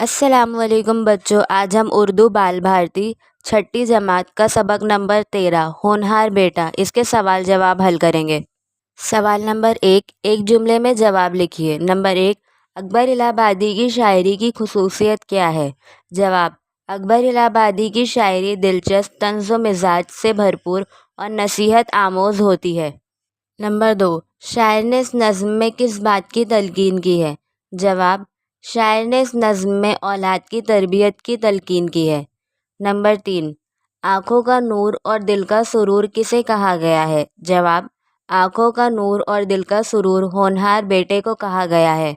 السلام علیکم بچوں، آج ہم اردو بال بھارتی چھٹی جماعت کا سبق نمبر 13 ہونہار بیٹا اس کے سوال جواب حل کریں گے۔ سوال نمبر 1، ایک جملے میں جواب لکھیے۔ نمبر 1، اکبر الہ آبادی کی شاعری کی خصوصیت کیا ہے؟ جواب: اکبر الہ آبادی کی شاعری دلچسپ، طنز و مزاج سے بھرپور اور نصیحت آموز ہوتی ہے۔ نمبر 2، شاعر نے اس نظم میں کس بات کی تلقین کی ہے؟ جواب: شاعر نے اس نظم میں اولاد کی تربیت کی تلقین کی ہے۔ نمبر 3، آنکھوں کا نور اور دل کا سرور کسے کہا گیا ہے؟ جواب: آنکھوں کا نور اور دل کا سرور ہونہار بیٹے کو کہا گیا ہے۔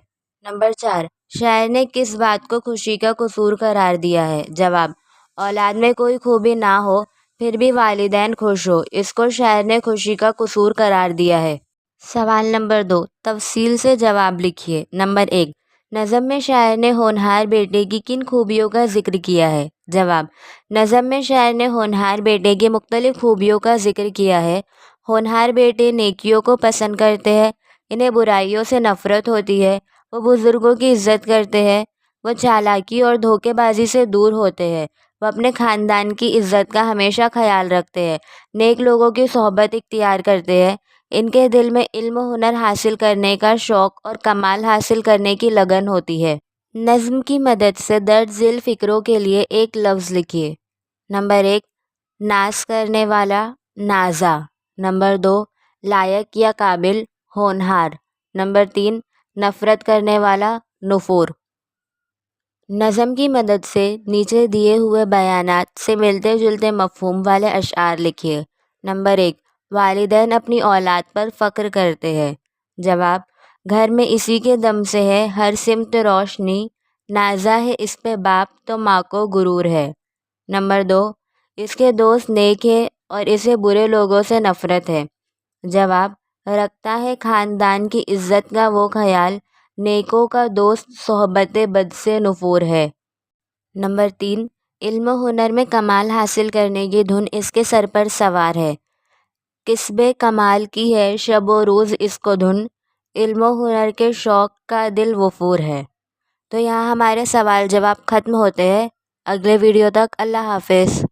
نمبر 4، شاعر نے کس بات کو خوشی کا قصور قرار دیا ہے؟ جواب: اولاد میں کوئی خوبی نہ ہو پھر بھی والدین خوش ہو، اس کو شاعر نے خوشی کا قصور قرار دیا ہے۔ سوال نمبر 2، تفصیل سے جواب لکھیے۔ نمبر 1، نظم میں شاعر نے ہونہار بیٹے کی کن خوبیوں کا ذکر کیا ہے؟ جواب: نظم میں شاعر نے ہونہار بیٹے کی مختلف خوبیوں کا ذکر کیا ہے۔ ہونہار بیٹے نیکیوں کو پسند کرتے ہیں، انہیں برائیوں سے نفرت ہوتی ہے، وہ بزرگوں کی عزت کرتے ہیں، وہ چالاکی اور دھوکے بازی سے دور ہوتے ہیں، وہ اپنے خاندان کی عزت کا ہمیشہ خیال رکھتے ہیں، نیک لوگوں کی صحبت اختیار کرتے ہیں، ان کے دل میں علم و ہنر حاصل کرنے کا شوق اور کمال حاصل کرنے کی لگن ہوتی ہے۔ نظم کی مدد سے درج ذیل فقروں کے لیے ایک لفظ لکھیے۔ نمبر 1، ناز کرنے والا، نازا۔ نمبر 2، لائق یا قابل، ہونہار۔ نمبر 3، نفرت کرنے والا، نفور۔ نظم کی مدد سے نیچے دیے ہوئے بیانات سے ملتے جلتے مفہوم والے اشعار لکھیے۔ نمبر 1، والدین اپنی اولاد پر فخر کرتے ہیں۔ جواب: گھر میں اسی کے دم سے ہے ہر سمت روشنی، نازا ہے اس پہ باپ تو ماں کو غرور ہے۔ نمبر 2، اس کے دوست نیک ہے اور اسے برے لوگوں سے نفرت ہے۔ جواب: رکھتا ہے خاندان کی عزت کا وہ خیال، نیکوں کا دوست صحبت بد سے نفور ہے۔ نمبر 3، علم و ہنر میں کمال حاصل کرنے کی دھن اس کے سر پر سوار ہے۔ کسب کمال کی ہے شب و روز اس کو دھن، علم و ہنر کے شوق کا دل وفور ہے۔ تو یہاں ہمارے سوال جواب ختم ہوتے ہیں۔ اگلے ویڈیو تک اللہ حافظ۔